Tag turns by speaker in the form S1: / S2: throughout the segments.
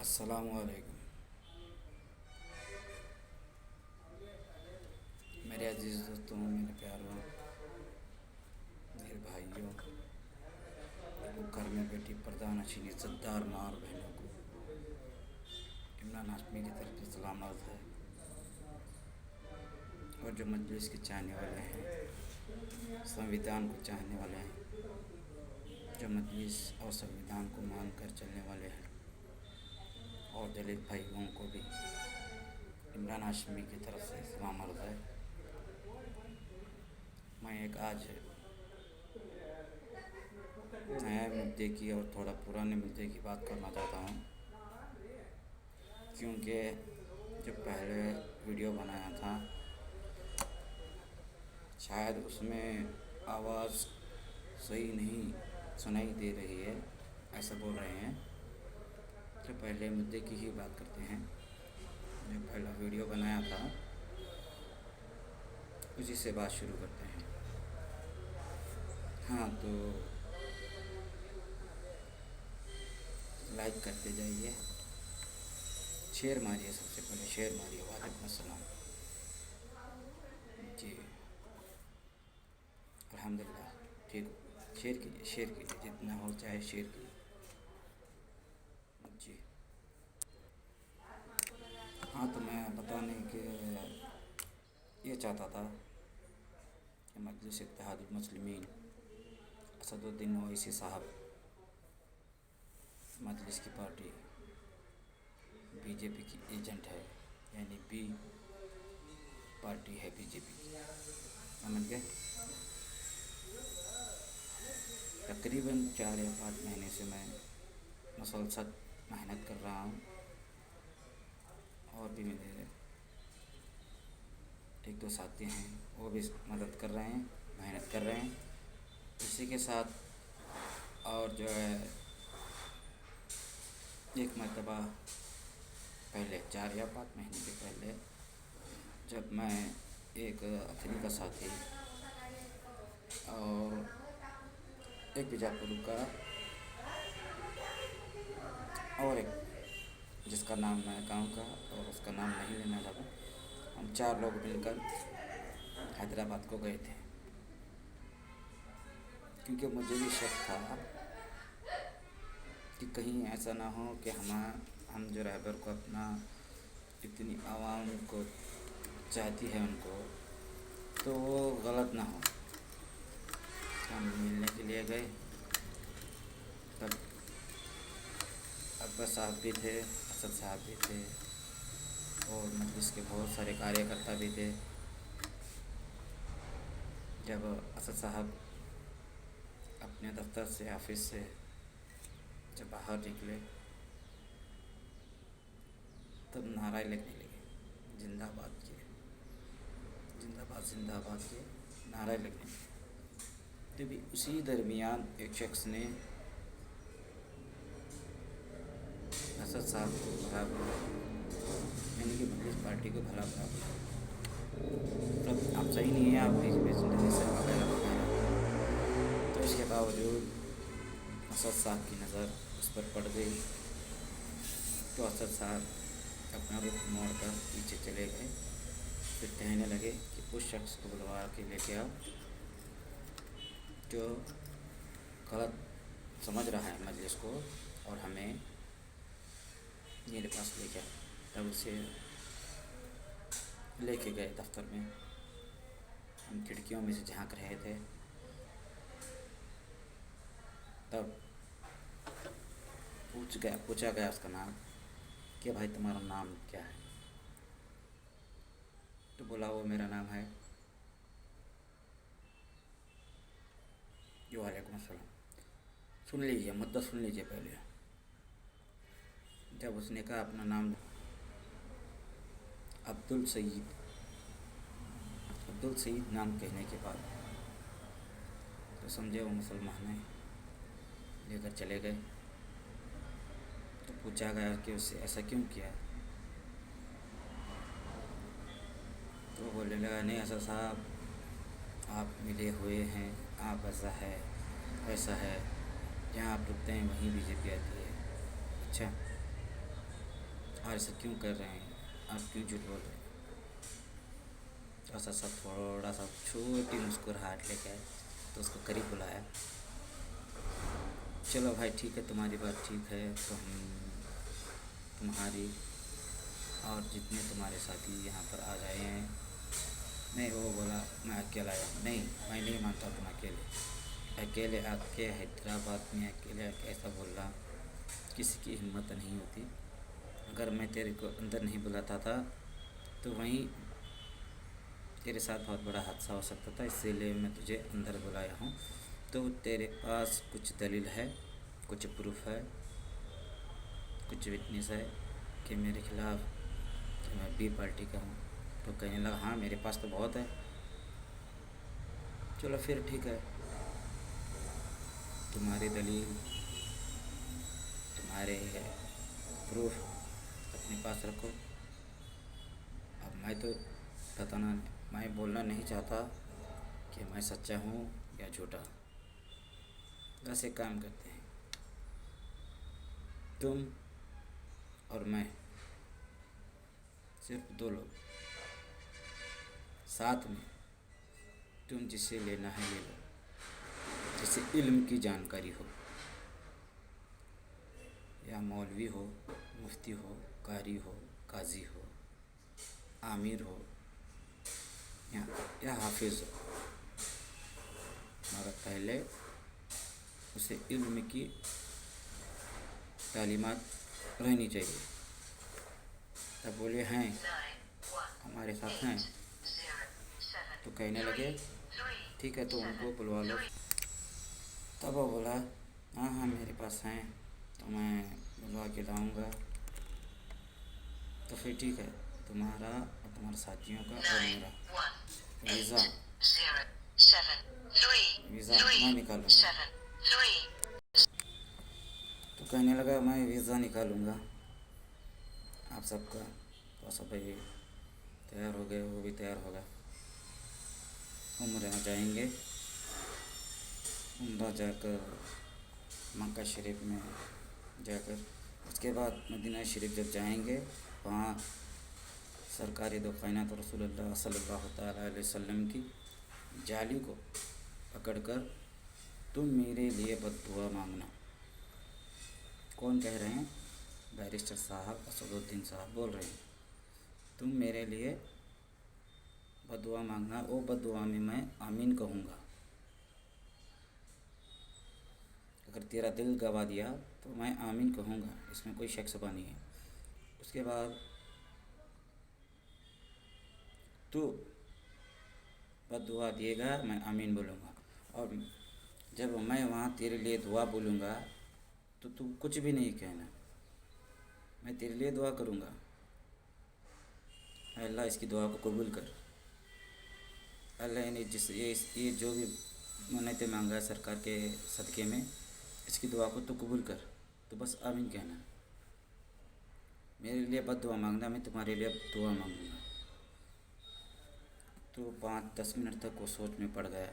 S1: السلام علیکم میرے عزیز دوستوں، میرے پیاروں، میرے بھائیوں کو گھر میں بیٹھی پردہ نشین عزتدار ماں اور بہنوں کو عمران ہاشمی کی طرف سے سلام عرض ہے۔ اور جو مجلس کے چاہنے والے ہیں، سنویدھان کو چاہنے والے ہیں، جو مجلس اور سنویدھان کو مان کر چلنے والے ہیں، اور دلت بھائیوں کو بھی عمران ہاشمی کی طرف سے سلام عرض ہے۔ میں ایک آج نئے مدعے کی اور تھوڑا پرانے مدعے کی بات کرنا چاہتا ہوں، کیونکہ جو پہلے ویڈیو بنایا تھا شاید اس میں آواز صحیح نہیں سنائی دے رہی ہے، ایسا بول رہے ہیں۔ تو پہلے مدعے کی ہی بات کرتے ہیں۔ جو پہلا ویڈیو بنایا تھا اسی سے بات شروع کرتے ہیں۔ ہاں تو لائک کرتے جائیے، شیئر ماریے، سب سے پہلے شیئر ماریے۔ وعلیکم السلام۔ جی الحمدللہ ٹھیک ہو، شیئر کیجیے جتنا ہو چاہے شیئر کیجیے۔ جی ہاں، تو میں بتانے کے یہ چاہتا تھا کہ مجلس اتحاد المسلمین اسد الدین اویسی صاحب مجلس کی پارٹی بی جے پی کی ایجنٹ ہے، یعنی بی پارٹی ہے بی جے پی کی، سمجھ گئے؟ تقریباً 4 یا 5 مہینے سے میں مسلسل محنت کر رہا ہوں، اور بھی میرے ایک دو ساتھی ہیں وہ بھی مدد کر رہے ہیں، محنت کر رہے ہیں۔ اسی کے ساتھ اور جو ہے ایک مرتبہ پہلے 4 یا 5 مہینے کے پہلے جب میں ایک اپنی کا ساتھی اور ایک بیجاپور کا اور ایک جس کا نام میں گاؤں کا اور اس کا نام نہیں لینا چاہتا، ہم 4 لوگ مل کر حیدرآباد کو گئے تھے، کیونکہ مجھے بھی شک تھا کہ کہیں ایسا نہ ہو کہ ہم جو رہبر کو اپنا اتنی عوام کو چاہتی ہے ان کو، تو وہ غلط نہ ہو۔ ہم ملنے کے لیے گئے، تب اکبر صاحب بھی تھے، اسد صاحب بھی تھے، اور مجلس کے بہت سارے کاریہ کرتا بھی تھے۔ جب اسد صاحب اپنے دفتر سے، آفس سے جب باہر نکلے تب نعرہ لگنے لگے، زندہ باد کے، زندہ باد، زندہ باد کے نعرہ لگنے لگے۔ تبھی اسی درمیان ایک شخص نے اسد صاحب کو بھلا بھلا، یعنی کہ مجلس پارٹی کو بھلا بھلا بولا، تب آپ صحیح نہیں ہیں، آپ بیچ میں زندگی سے وغیرہ وغیرہ۔ تو اس کے باوجود اسد صاحب کی نظر اس پر پڑ گئی، تو اسد صاحب اپنا رخ موڑ کر پیچھے چلے گئے، پھر کہنے لگے کہ اس شخص کو بلوا کے لے کے آؤ جو غلط سمجھ رہا ہے مجلس کو، اور ہمیں میرے پاس لے کے آؤ۔ تب اسے لے کے گئے دفتر میں، ہم کھڑکیوں میں سے جھانک رہے تھے، تب پوچھا گیا اس کا نام کہ بھائی تمہارا نام کیا ہے؟ تو بولا وہ میرا نام ہے۔ وعلیکم السلام۔ سن لیجیے، مدعا سن لیجیے پہلے۔ جب اس نے کہا اپنا نام عبدالسعید، عبدالسعید نام کہنے کے بعد تو سمجھے وہ مسلمان ہیں، لے کر چلے گئے۔ تو پوچھا گیا کہ اس سے ایسا کیوں کیا؟ تو وہ بولنے لگا نہیں اسد صاحب، آپ ملے ہوئے ہیں، آپ ایسا ہے ویسا ہے، جہاں آپ رکتے ہیں وہیں بی جے پی آتی ہے۔ اچھا، اور ایسا کیوں کر رہے ہیں آپ، کیوں جھوٹ بول رہے ہیں؟ ایسا سب تھوڑا سا چھوٹی مسکراہٹ لے کے آئے تو اس کو قریب بلایا. چلو بھائی ٹھیک ہے، تمہاری بات ٹھیک ہے، تو ہم تمہاری اور جتنے تمہارے ساتھی یہاں پر آ جائے ہیں. نہیں، وہ بولا میں اکیلا آیا ہوں. نہیں، میں نہیں مانتا تم اکیلے آ کے حیدرآباد میں اکیلے ایسا بولنا کسی کی ہمت نہیں ہوتی. اگر میں تیرے کو اندر نہیں بلاتا تھا تو وہیں تیرے ساتھ بہت بڑا حادثہ ہو سکتا تھا، اسی لیے میں تجھے اندر بلایا ہوں. تو تیرے پاس کچھ دلیل ہے، کچھ پروف ہے، کچھ وٹنس ہے کہ میرے خلاف کہ میں بی پارٹی کا ہوں؟ تو کہنے لگا ہاں میرے پاس تو بہت ہے. چلو پھر ٹھیک ہے، تمہاری دلیل، تمہارے پروف اپنے پاس رکھو. اب میں تو میں بولنا نہیں چاہتا کہ میں سچا ہوں یا جھوٹا. بس ایک کام کرتے ہیں، تم اور میں، صرف 2 لوگ ساتھ میں. تم جسے لینا ہے لے لو، جسے علم کی جانکاری ہو، یا مولوی ہو، مفتی ہو، قاری ہو، قاضی ہو، عامر ہو یا حافظ ہو، مگر پہلے اسے علم کی تعلیمات رہنی چاہیے. تب بولے ہیں ہمارے ساتھ ہیں، تو کہنے لگے ٹھیک ہے تو ان کو بلوا لو. تب وہ بولا ہاں ہاں میرے پاس ہیں، تو میں بلوا کے لاؤں گا. تو پھر ٹھیک ہے، تمہارا اور تمہارے ساتھیوں کا اور میرا ویزا میں نکالوں گا. تو کہنے لگا میں ویزا نکالوں گا آپ سب کا. تو سب بھائی تیار ہو گئے، وہ بھی تیار ہوگا. عمرہ جائیں گے، عمرہ جا کر مکہ شریف میں جا کر اس کے بعد مدینہ شریف جب جائیں گے، وہاں سرکاری دو کائنات رسول اللہ صلی اللہ تعالیٰ علیہ وسلم کی جالی کو پکڑ کر تم میرے لیے بد دعا مانگنا. کون کہہ رہے ہیں؟ بیرسٹر صاحب اسد الدین صاحب بول رہے ہیں. تم میرے لیے بد دعا مانگنا، وہ بد دعا میں آمین کہوں گا. اگر تیرا دل گوا دیا تو میں آمین کہوں گا، اس میں کوئی شک شبہ نہیں ہے. اس کے بعد تو بد دعا دیے گا، میں آمین بولوں گا. اور جب میں وہاں تیرے لیے دعا بولوں گا تو تو کچھ بھی نہیں کہنا، میں تیرے لیے دعا کروں گا. اے اللہ اس کی دعا کو قبول کر. اللہ نے یہ جو بھی منتیں مانگا ہے سرکار کے صدقے میں، اس کی دعا کو تو قبول کر. تو بس آمین کہنا. میرے لیے بد دعا مانگنا، میں تمہارے لیے دعا مانگوں گا. تو 5-10 منٹ تک وہ سوچ میں پڑ گیا.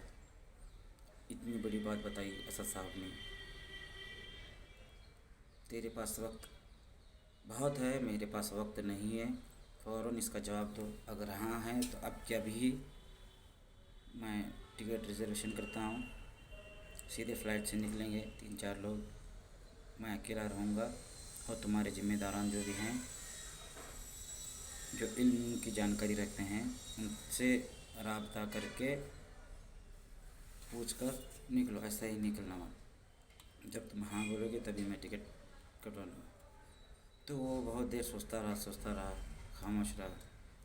S1: اتنی بڑی بات بتائی اسد صاحب نے. تیرے پاس وقت بہت ہے، میرے پاس وقت نہیں ہے، فوراً اس کا جواب دو. اگر ہاں ہے تو اب کیا بھی میں ٹکٹ ریزرویشن کرتا ہوں، سیدھے فلائٹ سے نکلیں گے 3-4 لوگ. میں اکیلا رہوں گا اور تمہارے ذمہ داران جو بھی ہیں، جو علم کی جانکاری رکھتے ہیں، ان سے رابطہ کر کے پوچھ کر نکلو. ایسا ہی نکلنا ہوا. جب تم ہاں بولو گے تبھی میں ٹکٹ کٹوا لوں گا. تو وہ بہت دیر سوچتا رہا، خاموش رہا.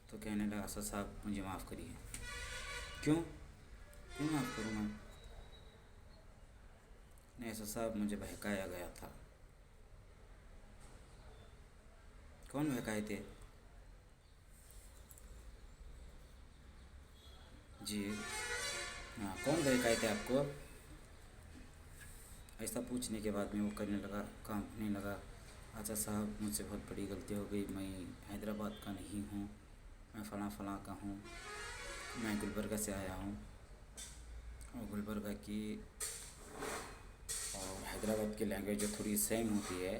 S1: تو کہنے لگا اسد صاحب مجھے معاف کریے. کیوں معاف کروں گا؟ نہیں اسد صاحب مجھے بہکایا گیا تھا. کون بہکائے تھے؟ جی ہاں، کون بہکائے تھے آپ کو؟ ایسا پوچھنے کے بعد میں وہ کانپنے لگا. اسد صاحب مجھ سے بہت بڑی غلطی ہو گئی، میں حیدرآباد کا نہیں ہوں، میں فلاں کا ہوں. میں گلبرگہ سے آیا ہوں، اور گلبرگہ کی اور حیدرآباد کی لینگویج جو تھوڑی سیم ہوتی ہے،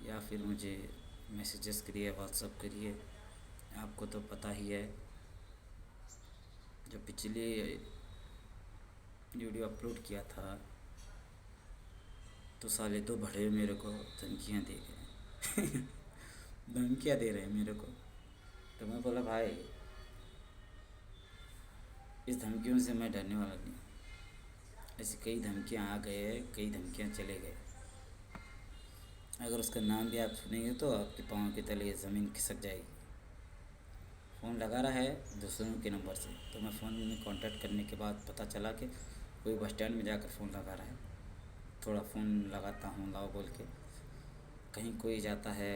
S1: یا پھر مجھے میسیجز کریے، واٹس اپ کریے. آپ کو تو پتہ ہی ہے، جو پچھلی ویڈیو اپلوڈ کیا تھا تو سالے تو بڑے میرے کو دھمکیاں دے گئے. دھمکیاں دے رہے ہیں میرے کو. تو میں بولا بھائی اس دھمکیوں سے میں ڈرنے والا نہیں. ایسی کئی دھمکیاں آ گئے، کئی دھمکیاں چلے گئے. اگر اس کا نام بھی آپ سنیں گے تو آپ کے پاؤں کے تلے زمین کھسک جائے گی. فون لگا رہا ہے دوسروں کے نمبر سے، تو میں فون میں کانٹیکٹ کرنے کے بعد پتہ چلا کہ کوئی بس اسٹینڈ میں جا کر فون لگا رہا ہے. تھوڑا فون لگاتا ہوں لاؤ بول کے. کہیں کوئی جاتا ہے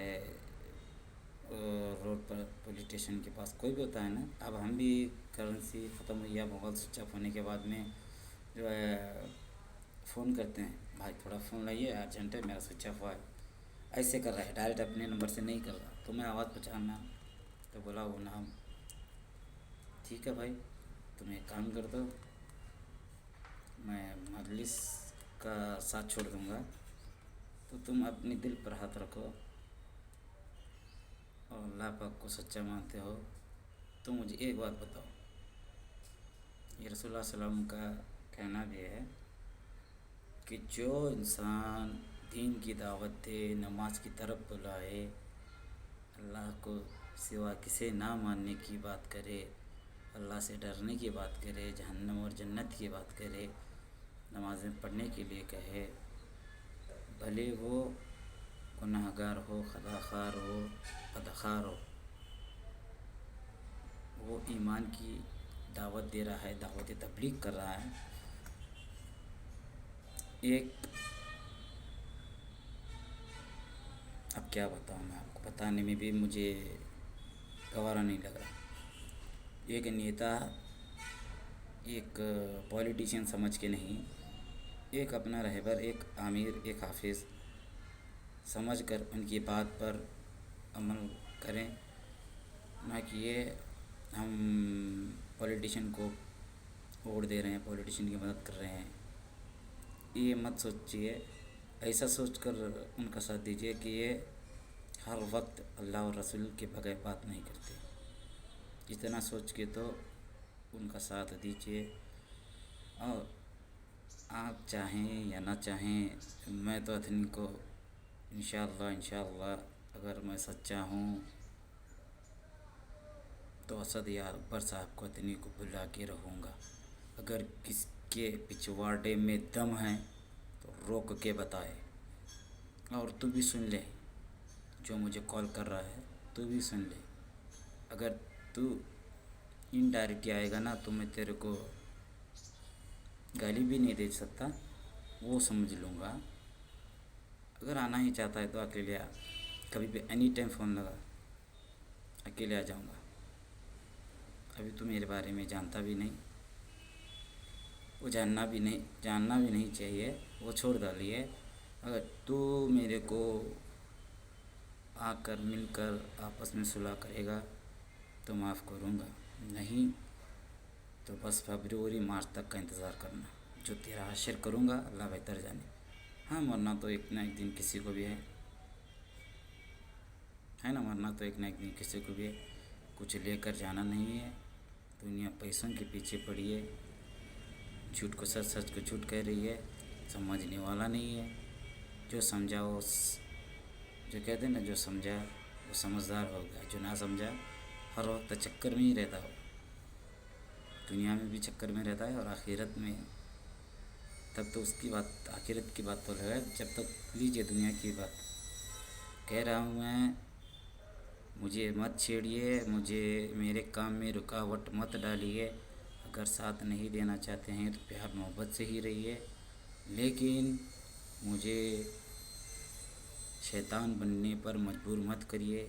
S1: روڈ پر، پولیس اسٹیشن کے پاس کوئی بھی ہوتا ہے نا. اب ہم بھی کرنسی ختم ہوئی ہے، موبائل سوئچ آف ہونے کے بعد میں جو ہے فون کرتے ہیں، بھائی تھوڑا فون لائیے ارجنٹ ہے، میرا سوئچ آف ہوا ہے. ایسے کر رہا ہے، ڈائریکٹ اپنے نمبر سے نہیں کر رہا. تو میں آواز پہچاننا، تو بولا وہ نام ٹھیک ہے بھائی، تم ایک کام کر دو، میں مجلس کا ساتھ چھوڑ دوں گا، تو تم اپنے دل پر ہاتھ رکھو اور اللہ پاک کو سچا مانتے ہو تو مجھے ایک بات بتاؤ. یہ رسول اللہ صلی اللہ علیہ وسلم کا کہنا بھی ہے کہ جو انسان دین کی دعوت دے، نماز کی طرف بلائے، اللہ کو سوا کسے نہ ماننے کی بات کرے، اللہ سے ڈرنے کی بات کرے، جہنم اور جنت کی بات کرے، نمازیں پڑھنے کے لیے کہے، بھلے وہ گناہ گار ہو، خطا خار ہو، بدخار ہو، وہ ایمان کی دعوت دے رہا ہے، دعوت تبلیغ کر رہا ہے. ایک اب کیا بتاؤں میں آپ کو، بتانے میں بھی مجھے گوارا نہیں لگ رہا. ایک نیتا، ایک پولیٹیشین سمجھ کے نہیں، ایک اپنا رہبر، ایک امیر، ایک حافظ سمجھ کر ان کی بات پر عمل کریں، نہ کہ یہ ہم پولیٹیشین کو ووٹ دے رہے ہیں، پولیٹیشین کی مدد کر رہے ہیں. یہ مت سوچیے. ایسا سوچ کر ان کا ساتھ دیجیے کہ یہ ہر وقت اللہ اور رسول کے بغیر بات نہیں کرتے. اتنا سوچ کے تو ان کا ساتھ دیجیے. اور آپ چاہیں یا نہ چاہیں، میں تو اتنی کو انشاءاللہ اگر میں سچا ہوں تو اسد یا اکبر صاحب کو اتنی کو بلا کے رہوں گا. اگر کس کے پچھواڑے میں دم ہے تو روک کے بتائے. اور تو بھی سن لے، جو مجھے کال کر رہا ہے تو بھی سن لے. اگر تو انڈائریکٹ آئے گا نا تو میں تیرے کو گالی بھی نہیں دے سکتا، وہ سمجھ لوں گا. اگر آنا ہی چاہتا ہے تو اکیلے آ، کبھی بھی اینی ٹائم فون لگا، اکیلے آ جاؤں گا. ابھی تو میرے بارے میں جانتا بھی نہیں، وہ جاننا بھی نہیں چاہیے، وہ چھوڑ ڈالیے. اگر تو میرے کو آ کر مل کر آپس میں صلح کرے گا تو معاف کروں گا، نہیں تو بس فبروری مارچ تک کا انتظار کرنا. جو تیرا حشر کروں گا اللہ بہتر جانے. ہاں مرنا تو ایک نہ ایک دن کسی کو بھی ہے نا، مرنا تو ایک نہ ایک دن کسی کو بھی ہے. کچھ لے کر جانا نہیں ہے. دنیا پیسوں کے پیچھے پڑی ہے، جھوٹ کو سچ، سچ کو جھوٹ کہہ رہی ہے، سمجھنے والا نہیں ہے. جو سمجھا وہ جو کہتے ہیں نا، جو سمجھا وہ سمجھدار ہو گیا، جو نہ سمجھا ہر وقت چکر میں ہی رہتا ہو. دنیا میں بھی چکر میں رہتا ہے اور آخرت میں. تب تو اس کی بات، آخرت کی بات تو ہے. جب تک لیجیے دنیا کی بات کہہ رہا ہوں میں. مجھے مت چھیڑیے، مجھے میرے کام میں رکاوٹ مت ڈالیے. اگر ساتھ نہیں دینا چاہتے ہیں تو پیار محبت سے ہی رہیے، لیکن مجھے شیطان بننے پر مجبور مت کریے.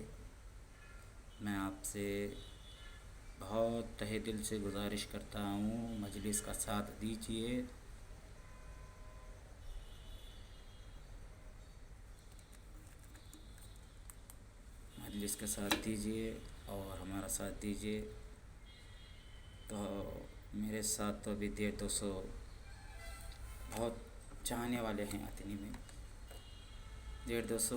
S1: میں آپ سے بہت تہہ دل سے گزارش کرتا ہوں، مجلس کا ساتھ دیجیے. مجلس کا ساتھ دیجیے اور ہمارا ساتھ دیجیے. تو میرے ساتھ تو ابھی 150-200 بہت چاہنے والے ہیں اتنی میں. 150-200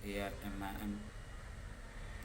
S1: AIM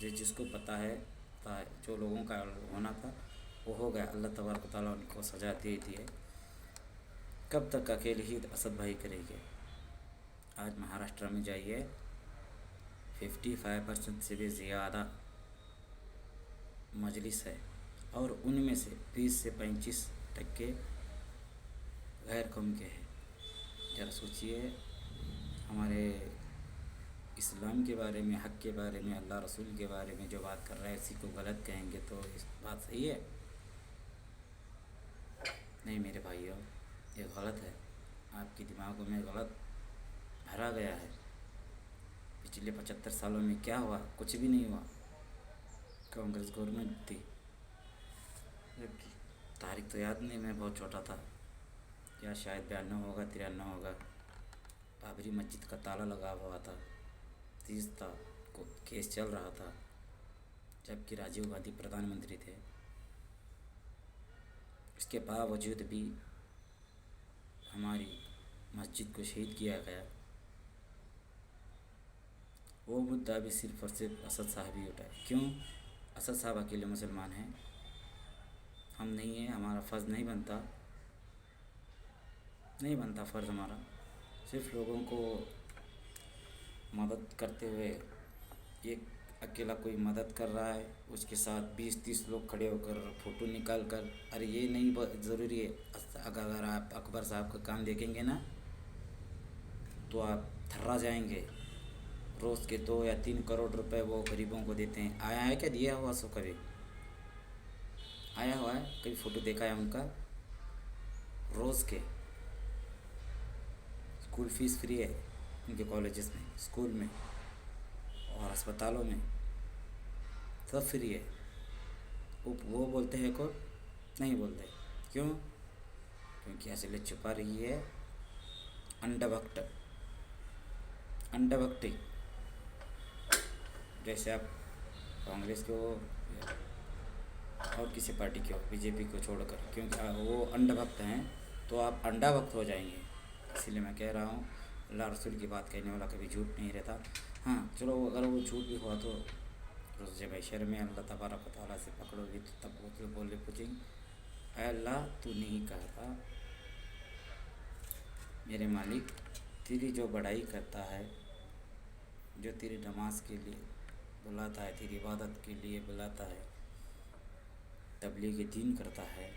S1: جس کو پتہ ہے جو لوگوں کا ہونا تھا وہ ہو گیا. اللہ تبارک و تعالیٰ ان کو سزا دے دی ہے. کب تک اکیلے ہی اسد بھائی کریں گے؟ آج مہاراشٹر میں جائیے 55% سے بھی زیادہ مجلس ہے اور ان میں سے 20 سے 25% غیر قوم کے ہیں. ذرا سوچئے، ہمارے اسلام کے بارے میں، حق کے بارے میں، اللہ رسول کے بارے میں جو بات کر رہا ہے اسی کو غلط کہیں گے تو اس بات صحیح ہے؟ نہیں میرے بھائیوں، یہ غلط ہے. آپ کے دماغوں میں غلط بھرا گیا ہے. پچھلے 75 سالوں میں کیا ہوا؟ کچھ بھی نہیں ہوا. کانگریس گورنمنٹ تھی. تاریخ تو یاد نہیں، میں بہت چھوٹا تھا، یا شاید 92 ہوگا 93 ہوگا. بابری مسجد کا تالا لگا ہوا تھا، 30 تھا، کیس چل رہا تھا جبکہ راجیو گاندھی پردھان منتری تھے. اس کے باوجود بھی ہماری مسجد کو شہید کیا گیا. وہ مدعا بھی صرف اور صرف اسد صاحب ہی اٹھائے. کیوں؟ اسد صاحب اکیلے مسلمان ہیں، ہم نہیں ہیں. ہمارا فرض نہیں بنتا فرض ہمارا. صرف لوگوں کو مدد کرتے ہوئے، ایک اکیلا کوئی مدد کر رہا ہے، اس کے ساتھ 20-30 لوگ کھڑے ہو کر فوٹو نکال کر. ارے یہ نہیں ضروری ہے. اگر آپ اکبر صاحب کا کام دیکھیں گے نا تو آپ تھرا جائیں گے. روز کے 2 یا 3 کروڑ روپے وہ غریبوں کو دیتے ہیں. آیا ہے کیا؟ دیا ہوا سو کبھی آیا ہوا ہے؟ کبھی فوٹو دیکھا ہے ان کا؟ روز کے اسکول فیس فری ہے ان کے کالجز میں، اسکول میں اور اسپتالوں میں سب فری ہے. وہ بولتے ہیں کو نہیں بولتے. کیوں؟ کیونکہ اصلیت چھپا رہی ہے انڈا بھکتی. جیسے آپ کانگریس کے ہو اور کسی پارٹی کے ہو، بی جے پی کو چھوڑ کر، کیونکہ وہ انڈا بھکت ہیں تو آپ انڈا بھکت ہو جائیں گے. اسی لیے میں کہہ رہا ہوں، اللہ رسول کی بات کہنے والا کبھی جھوٹ نہیں رہتا. ہاں چلو، اگر وہ جھوٹ بھی ہوا تو روز جب حشر میں اللہ تبارک و تعالیٰ سے پکڑو گی تو تب وہ بولے پوچھیں گے، اے اللہ تو نہیں کہا تھا میرے مالک، تیری جو بڑائی کرتا ہے، جو تیری نماز کے لیے بلاتا ہے، تیری عبادت کے لیے بلاتا ہے، تبلیغ دین کرتا ہے،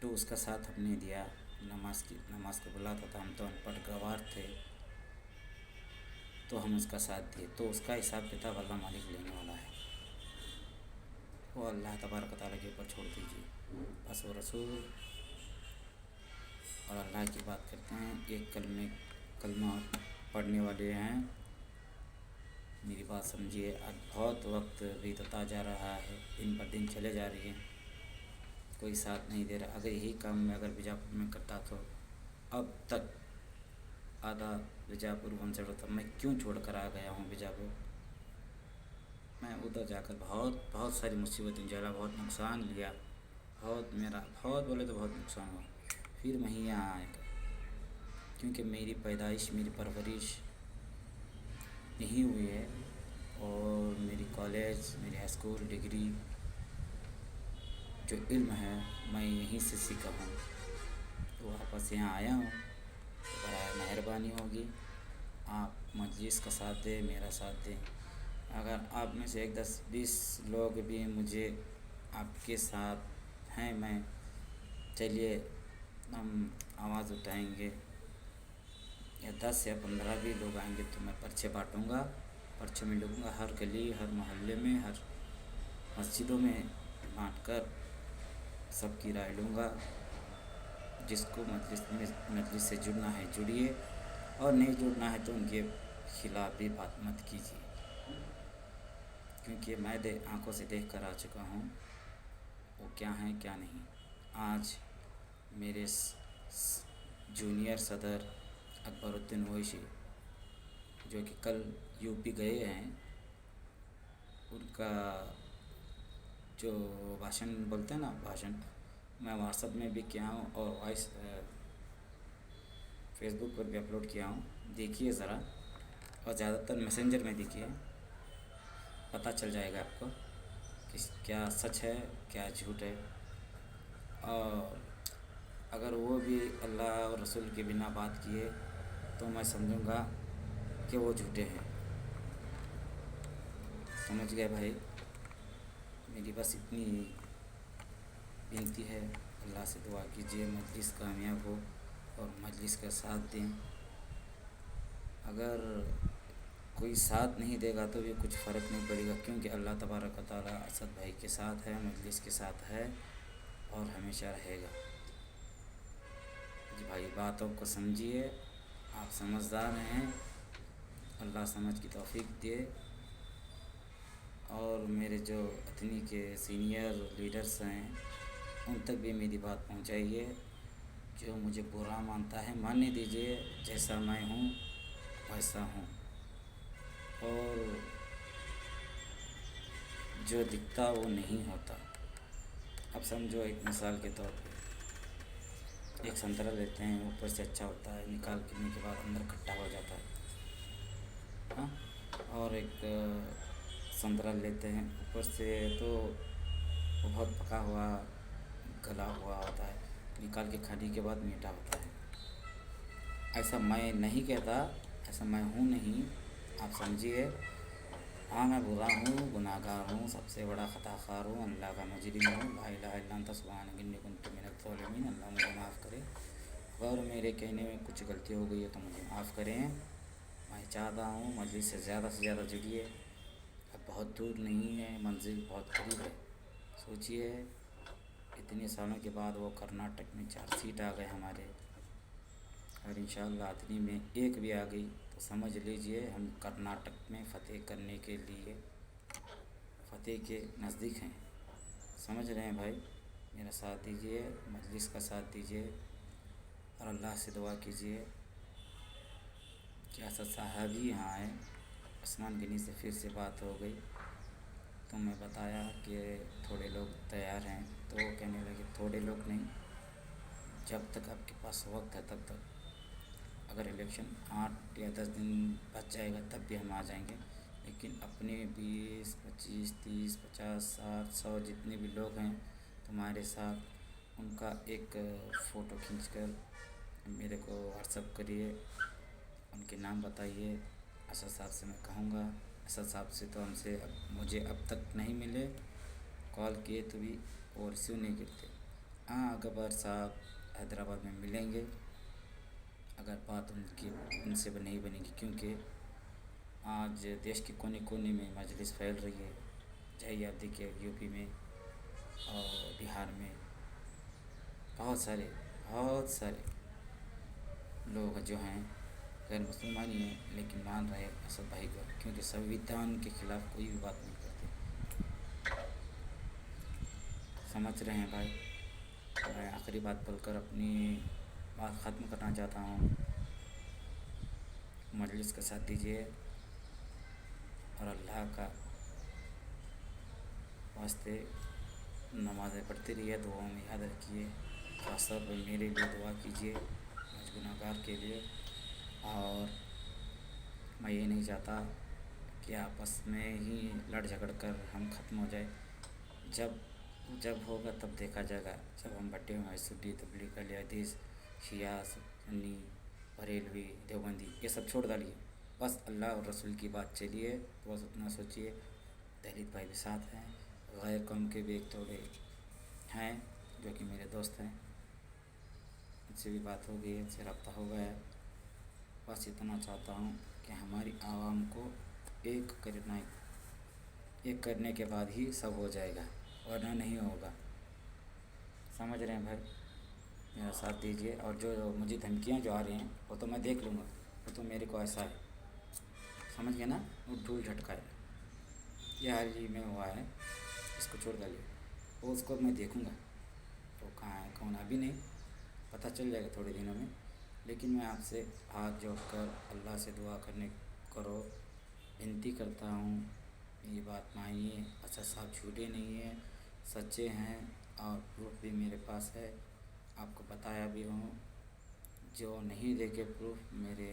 S1: تو اس کا ساتھ ہم نے دیا. نماز کو بلاتا تھا، ہم تو ان پڑھ گوار تھے تو ہم اس کا ساتھ دیے، تو اس کا حساب کتاب اللہ مالک لینے والا ہے. وہ اللہ تبارک و تعالیٰ کے اوپر چھوڑ دیجیے. بس وہ رسول اور اللہ کی بات کرتے ہیں. ایک کلمہ پڑھنے والے ہیں. میری بات سمجھیے. اب بہت وقت بیتتا جا رہا ہے، دن پر دن چلے جا رہی ہیں، کوئی ساتھ نہیں دے رہا. اگر یہی کام میں اگر بیجاپور میں کرتا تو اب تک آدھا بیجاپور ونچر ہوتا. میں کیوں چھوڑ کر آ گیا ہوں بیجاپور؟ میں ادھر جا کر بہت ساری مصیبتیں جھیلا، بہت نقصان لیا، بہت بولے تو بہت نقصان ہوا. پھر میں یہاں آیا کیونکہ میری پیدائش، میری پرورش یہیں ہوئی ہے اور میری کالج، میری ہائی اسکول ڈگری، جو علم ہے میں یہیں سے سیکھا ہوں. تو واپس یہاں آیا ہوں. برائے مہربانی ہوگی آپ مجلس کا ساتھ دیں، میرا ساتھ دیں. اگر آپ میں سے 10-20 لوگ بھی مجھے آپ کے ساتھ ہیں، میں چلیے ہم آواز اٹھائیں گے، یا 10 یا 15 بھی لوگ آئیں گے تو میں پرچے بانٹوں گا، پرچے میں لکھوں گا. ہر گلی، ہر محلے میں، ہر مسجدوں میں بانٹ کر سب کی رائے لوں گا. جس کو مجلس سے جڑنا ہے جڑیے، اور نہیں جڑنا ہے تو ان کے خلاف بھی بات مت کیجیے. کیونکہ میں آنکھوں سے دیکھ کر آ چکا ہوں وہ کیا ہیں کیا نہیں. آج میرے جونیئر صدر اکبر الدین اویسی، جو کہ کل یو پی گئے ہیں، ان کا جو بھاشن بولتے ہیں نا، میں واٹس ایپ میں بھی کیا ہوں اور فیس بک پر بھی اپلوڈ کیا ہوں. دیکھیے ذرا اور زیادہ تر میسنجر میں دیکھیے، پتہ چل جائے گا آپ کو کہ کیا سچ ہے کیا جھوٹ ہے۔ اور اگر وہ بھی اللہ اور رسول کے بنا بات کیے تو میں سمجھوں گا کہ وہ جھوٹے ہیں۔ سمجھ گئے بھائی؟ میری بس اتنی بنتی ہے، اللہ سے دعا کیجیے مجلس کامیاب ہو اور مجلس کا ساتھ دیں۔ اگر کوئی ساتھ نہیں دے گا تو بھی کچھ فرق نہیں پڑے گا، کیونکہ اللہ تبارک و تعالیٰ اسد بھائی کے ساتھ ہے، مجلس کے ساتھ ہے اور ہمیشہ رہے گا۔ جی بھائی، باتوں کو سمجھیے، آپ سمجھدار ہیں، اللہ سمجھ کی توفیق دے۔ اور میرے جو اتنی کے سینئر لیڈرز ہیں ان تک بھی میری بات پہنچائیے، جو مجھے برا مانتا ہے ماننے دیجیے، جیسا میں ہوں ویسا ہوں۔ اور جو دکھتا وہ نہیں ہوتا۔ اب سمجھو ایک مثال کے طور پہ ایک سنترا لیتے ہیں، اوپر سے اچھا ہوتا ہے، نکال کرنے کے بعد اندر کھٹا ہو جاتا ہے، ہاں۔ اور ایک سنترا لیتے ہیں، اوپر سے تو وہ بہت پکا ہوا گلا ہوا ہوتا ہے، نکال کے کھانے کے بعد میٹھا ہوتا ہے۔ ایسا میں نہیں کہتا، ایسا میں ہوں نہیں، آپ سمجھیے۔ ہاں میں برا ہوں، گناہ گار ہوں، سب سے بڑا خطا خار ہوں، اللہ کا مجرم ہوں، لا الہ الا انت سبحانک انی کنت من الظالمین۔ اللہ مجھے معاف کرے، اگر میرے کہنے میں کچھ غلطی ہو گئی ہے تو مجھے معاف کریں۔ میں چاہتا ہوں مجلس سے زیادہ جڑیے، اب بہت دور نہیں ہے، منزل بہت قریب ہے۔ سوچئے اتنے سالوں کے بعد وہ کرناٹک میں 4 سیٹ آ گئے ہمارے، اور انشاءاللہ اتنی میں ایک بھی آ گئی تو سمجھ لیجئے ہم کرناٹک میں فتح کرنے کے لیے فتح کے نزدیک ہیں۔ سمجھ رہے ہیں بھائی؟ میرا ساتھ دیجئے، مجلس کا ساتھ دیجئے، اور اللہ سے دعا کیجئے کہ اسد صاحب ہی یہاں آئیں۔ عثمان غنی سے پھر سے بات ہو گئی تو میں بتایا کہ تھوڑے لوگ تیار ہیں، تو وہ کہنے لگے تھوڑے لوگ نہیں، جب تک آپ کے پاس وقت ہے تب تک، اگر الیکشن 8 یا 10 دن بچ جائے گا تب بھی ہم آ جائیں گے، لیکن اپنے 20 25 30 50 60 100 جتنے بھی لوگ ہیں تمہارے ساتھ، ان کا ایک فوٹو کھینچ کر میرے کو واٹس ایپ کریے، ان کے نام بتائیے۔ اسد صاحب سے میں کہوں گا، اسد صاحب سے تو مجھے اب تک نہیں ملے، کال کیے تو بھی وہ ریسیو نہیں کرتے۔ ہاں اکبر صاحب حیدرآباد میں ملیں گے، اگر بات ان سے نہیں بنے گی، کیونکہ آج دیش کے کونے کونے میں مجلس پھیل رہی ہے۔ چاہیے آپ دیکھیے یو پی میں اور بہار میں بہت سارے لوگ جو ہیں غیر مسلمان ہی ہیں لیکن مان رہے اسد بھائی کو، کیونکہ سنویدھان کے خلاف کوئی بھی بات نہیں کرتے۔ سمجھ رہے ہیں بھائی؟ میں آخری بات بول کر اپنی بات ختم کرنا چاہتا ہوں۔ مجلس کا ساتھ دیجیے اور اللہ کا واسطے نمازیں پڑھتے رہیے، دعاؤں میں یاد رکھیے، خاص طور پر میرے لیے دعا کیجیے، مجھ گناہ گار کے لیے۔ اور میں یہ نہیں چاہتا کہ آپس میں ہی لڑ جھگڑ کر ہم ختم ہو جائے۔ جب ہوگا تب دیکھا جائے گا، جب ہم بٹے ہوئے سنی تبلیغ اہل حدیث شیعہ سنی بریلوی دیوبندی یہ سب چھوڑ ڈالیے، بس اللہ اور رسول کی بات چلیے، بس اتنا سوچیے۔ دلت بھائی بھی ساتھ ہیں، غیر قوم کے بھی ایک تھوڑے ہیں جو کہ میرے دوست ہیں، ان سے بھی بات ہو گئی ہے، ان سے رابطہ ہو گیا ہے۔ بس اتنا چاہتا ہوں کہ ہماری عوام کو ایک کرنے کے بعد ہی سب ہو جائے گا، ورنہ نہیں ہوگا۔ سمجھ رہے ہیں بھائی؟ میرا ساتھ دیجیے، اور جو مجھے دھمکیاں جو آ رہی ہیں وہ تو میں دیکھ لوں گا، وہ تو میرے کو ایسا ہے، سمجھ گئے نا، وہ ڈھول جھٹکا ہے، یہ حال ہی میں ہوا ہے، اس کو چھوڑ ڈالیے، وہ اس کو میں دیکھوں گا وہ کہاں ہے کون، ابھی نہیں، پتہ چل جائے گا تھوڑے دنوں میں۔ لیکن میں آپ سے ہاتھ جوڑ کر اللہ سے دعا کرو، بنتی کرتا ہوں، یہ بات مانیے، اسد صاحب جھوٹے نہیں ہیں، سچے ہیں، اور پروف بھی میرے پاس ہے، آپ کو بتایا بھی ہوں۔ جو نہیں دیکھے پروف، میرے